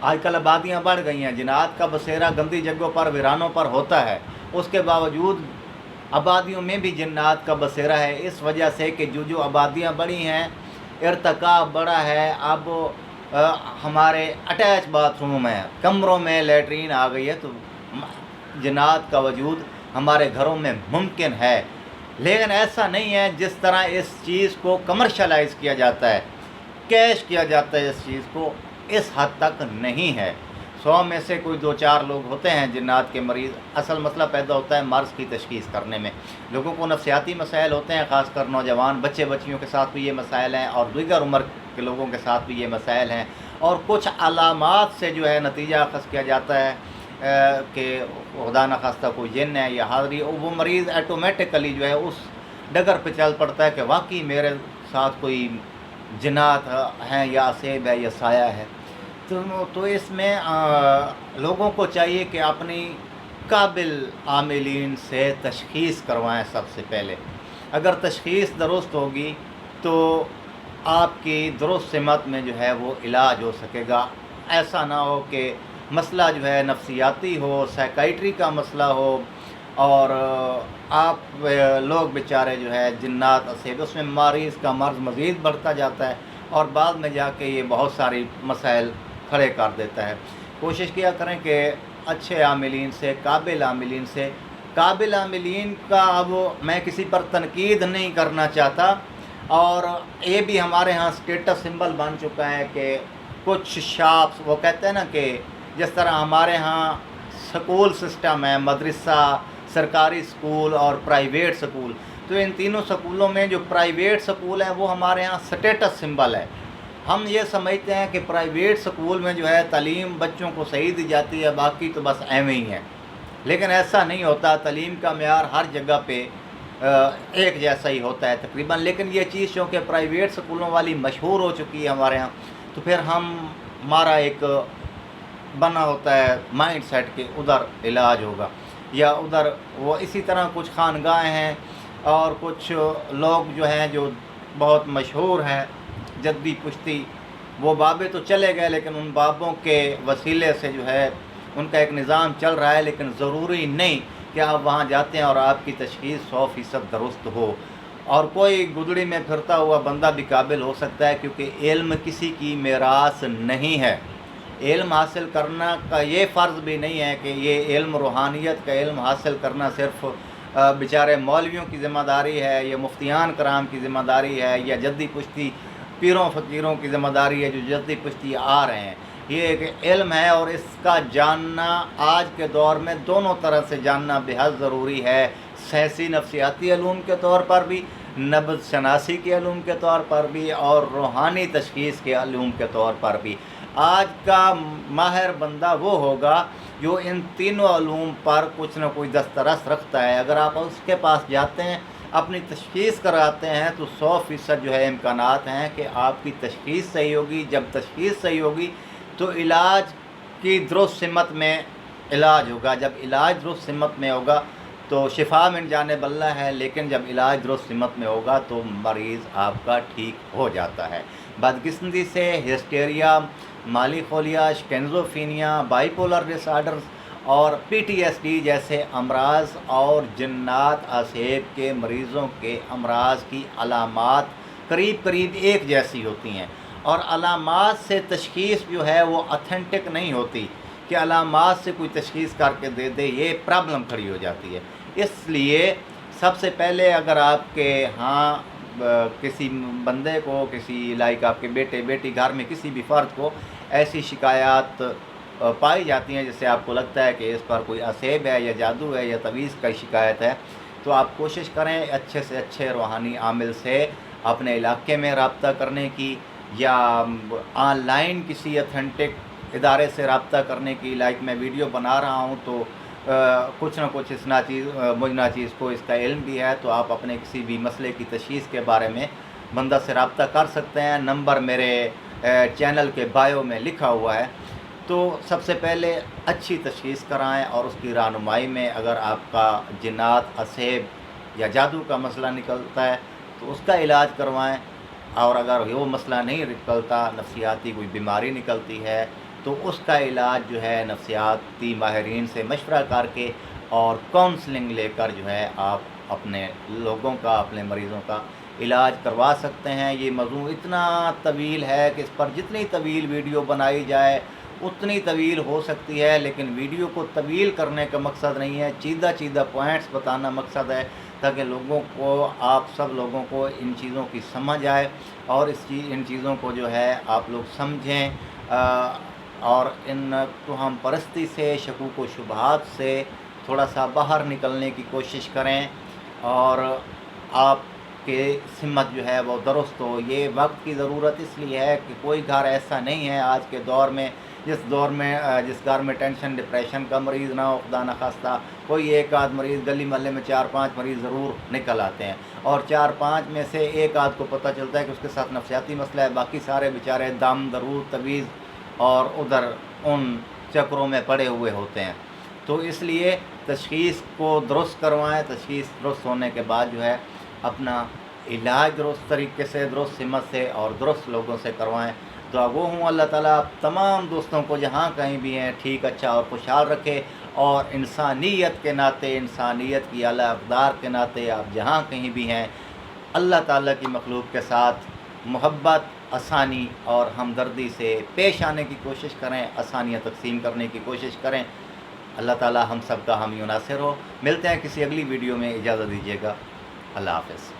آج کل آبادیاں بڑھ گئی ہیں، جنات کا بسیرا گندی جگہوں پر ویرانوں پر ہوتا ہے، اس کے باوجود آبادیوں میں بھی جنات کا بسیرا ہے، اس وجہ سے کہ جو آبادیاں بڑھی ہیں، ارتقاء بڑا ہے، اب ہمارے اٹیچ باتھ روم ہیں، کمروں میں لیٹرین آ گئی ہے، تو جنات کا وجود ہمارے گھروں میں ممکن ہے۔ لیکن ایسا نہیں ہے جس طرح اس چیز کو کمرشلائز کیا جاتا ہے، کیش کیا جاتا ہے، اس چیز کو اس حد تک نہیں ہے۔ 100 میں سے کوئی 2-4 لوگ ہوتے ہیں جنات کے مریض۔ اصل مسئلہ پیدا ہوتا ہے مرض کی تشخیص کرنے میں، لوگوں کو نفسیاتی مسائل ہوتے ہیں، خاص کر نوجوان بچے بچیوں کے ساتھ بھی یہ مسائل ہیں، اور دیگر عمر کے لوگوں کے ساتھ بھی یہ مسائل ہیں، اور کچھ علامات سے جو ہے نتیجہ اخذ کیا جاتا ہے کہ خدا نخواستہ کوئی جن ہے یا حاضری، وہ مریض ایٹومیٹکلی جو ہے اس ڈگر پہ چل پڑتا ہے کہ واقعی میرے ساتھ کوئی جنات ہیں یا اسیب ہے یا سایہ ہے۔ تو اس میں لوگوں کو چاہیے کہ اپنی قابل عاملین سے تشخیص کروائیں سب سے پہلے۔ اگر تشخیص درست ہوگی تو آپ کی درست سمت میں جو ہے وہ علاج ہو سکے گا۔ ایسا نہ ہو کہ مسئلہ جو ہے نفسیاتی ہو، سائیکائٹری کا مسئلہ ہو، اور آپ لوگ بیچارے جو ہے جنات اسیب، اس میں مریض کا مرض مزید بڑھتا جاتا ہے، اور بعد میں جا کے یہ بہت ساری مسائل کھڑے کر دیتا ہے۔ کوشش کیا کریں کہ اچھے عاملین سے، قابل عاملین سے، قابل عاملین کا اب میں کسی پر تنقید نہیں کرنا چاہتا، اور یہ بھی ہمارے ہاں اسٹیٹس سمبل بن چکا ہے کہ کچھ شاپس، وہ کہتے ہیں نا کہ جس طرح ہمارے ہاں سکول سسٹم ہے، مدرسہ، سرکاری سکول اور پرائیویٹ سکول، تو ان تینوں سکولوں میں جو پرائیویٹ سکول ہیں وہ ہمارے ہاں سٹیٹس سمبل ہے۔ ہم یہ سمجھتے ہیں کہ پرائیویٹ سکول میں جو ہے تعلیم بچوں کو صحیح دی جاتی ہے، باقی تو بس ایویں ہی ہے، لیکن ایسا نہیں ہوتا۔ تعلیم کا معیار ہر جگہ پہ ایک جیسا ہی ہوتا ہے تقریباً، لیکن یہ چیز چونکہ پرائیویٹ سکولوں والی مشہور ہو چکی ہے ہمارے ہاں، تو پھر ہمارا ایک بنا ہوتا ہے مائنڈ سیٹ کہ ادھر علاج ہوگا یا ادھر وہ۔ اسی طرح کچھ خانگاہیں ہیں اور کچھ لوگ جو ہیں جو بہت مشہور ہیں جدی پشتی، وہ بابے تو چلے گئے، لیکن ان بابوں کے وسیلے سے جو ہے ان کا ایک نظام چل رہا ہے، لیکن ضروری نہیں کہ آپ وہاں جاتے ہیں اور آپ کی تشخیص 100% درست ہو، اور کوئی گدڑی میں پھرتا ہوا بندہ بھی قابل ہو سکتا ہے، کیونکہ علم کسی کی میراث نہیں ہے۔ علم حاصل کرنا کا یہ فرض بھی نہیں ہے کہ یہ علم روحانیت کا علم حاصل کرنا صرف بیچارے مولویوں کی ذمہ داری ہے یا مفتیان کرام کی ذمہ داری ہے یا جدی پشتی پیروں فقیروں کی ذمہ داری ہے جو جدی پشتی آ رہے ہیں۔ یہ ایک علم ہے، اور اس کا جاننا آج کے دور میں دونوں طرح سے جاننا بے حد ضروری ہے، سائنسی نفسیاتی علوم کے طور پر بھی، نبض شناسی کے علوم کے طور پر بھی، اور روحانی تشخیص کے علوم کے طور پر بھی۔ آج کا ماہر بندہ وہ ہوگا جو ان تینوں علوم پر کچھ نہ کوئی دسترس رکھتا ہے۔ اگر آپ اس کے پاس جاتے ہیں، اپنی تشخیص کراتے ہیں، تو 100% جو ہے امکانات ہیں کہ آپ کی تشخیص صحیح ہوگی۔ جب تشخیص صحیح ہوگی تو علاج کی درست سمت میں علاج ہوگا۔ جب علاج درست سمت میں ہوگا تو شفا من جانب اللہ ہے، لیکن جب علاج درست سمت میں ہوگا تو مریض آپ کا ٹھیک ہو جاتا ہے۔ بدقسمتی سے ہسٹیریا، مالی خولیا، شکنزوفینیا، بائی پولر ڈس آرڈرز اور PTSD جیسے امراض اور جنات اسیب کے مریضوں کے امراض کی علامات قریب ایک جیسی ہوتی ہیں، اور علامات سے تشخیص جو ہے وہ اتھینٹک نہیں ہوتی کہ علامات سے کوئی تشخیص کر کے دے دے، یہ پرابلم کھڑی ہو جاتی ہے۔ اس لیے سب سے پہلے اگر آپ کے ہاں کسی بندے کو، کسی لائک آپ کے بیٹے بیٹی، گھر میں کسی بھی فرد کو ایسی شکایات پائی جاتی ہیں جس سے آپ کو لگتا ہے کہ اس پر کوئی اسیب ہے یا جادو ہے یا تعویذ کا شکایت ہے، تو آپ کوشش کریں اچھے سے اچھے روحانی عامل سے اپنے علاقے میں رابطہ کرنے کی، یا آن لائن کسی اتھینٹک ادارے سے رابطہ کرنے کی۔ لائک میں ویڈیو بنا رہا ہوں تو کچھ نہ کچھ مجھ ناچیز کو اس کا علم بھی ہے، تو آپ اپنے کسی بھی مسئلے کی تشخیص کے بارے میں بندہ سے رابطہ کر سکتے ہیں۔ نمبر میرے چینل کے بایو میں لکھا ہوا ہے۔ تو سب سے پہلے اچھی تشخیص کرائیں، اور اس کی رہنمائی میں اگر آپ کا جنات، اسیب یا جادو کا مسئلہ نکلتا ہے تو اس کا علاج کروائیں، اور اگر وہ مسئلہ نہیں نکلتا، نفسیاتی کوئی بیماری نکلتی ہے، تو اس کا علاج جو ہے نفسیاتی ماہرین سے مشورہ کر کے اور کونسلنگ لے کر جو ہے آپ اپنے لوگوں کا، اپنے مریضوں کا علاج کروا سکتے ہیں۔ یہ موضوع اتنا طویل ہے کہ اس پر جتنی طویل ویڈیو بنائی جائے اتنی طویل ہو سکتی ہے، لیکن ویڈیو کو طویل کرنے کا مقصد نہیں ہے، چیدہ پوائنٹس بتانا مقصد ہے، تاکہ لوگوں کو، آپ سب لوگوں کو ان چیزوں کی سمجھ آئے اور ان چیزوں کو جو ہے آپ لوگ سمجھیں، اور ان توہم پرستی سے، شکوک و شبہات سے تھوڑا سا باہر نکلنے کی کوشش کریں اور آپ کہ سمت جو ہے وہ درست ہو۔ یہ وقت کی ضرورت اس لیے ہے کہ کوئی گھر ایسا نہیں ہے آج کے دور میں جس گھر میں ٹینشن ڈپریشن کا مریض نہ ہو، خدا نخواستہ کوئی ایک آدھ مریض، گلی محلے میں 4-5 مریض ضرور نکل آتے ہیں، اور 4-5 میں سے ایک آدھ کو پتہ چلتا ہے کہ اس کے ساتھ نفسیاتی مسئلہ ہے، باقی سارے بیچارے دم درود تویز اور ادھر ان چکروں میں پڑے ہوئے ہوتے ہیں۔ تو اس لیے تشخیص کو درست کروائیں، تشخیص درست ہونے کے بعد جو ہے اپنا علاج درست طریقے سے، درست سمت سے اور درست لوگوں سے کروائیں۔ دعا گو ہوں اللہ تعالیٰ تمام دوستوں کو جہاں کہیں بھی ہیں ٹھیک، اچھا اور خوشحال رکھے، اور انسانیت کے ناطے، انسانیت کی اعلیٰ اقدار کے ناطے آپ جہاں کہیں بھی ہیں اللہ تعالیٰ کی مخلوق کے ساتھ محبت، آسانی اور ہمدردی سے پیش آنے کی کوشش کریں، آسانیاں تقسیم کرنے کی کوشش کریں۔ اللہ تعالیٰ ہم سب کا حامی و ناصر ہو۔ ملتے ہیں کسی اگلی ویڈیو میں، اجازت دیجیے گا، اللہ حافظ۔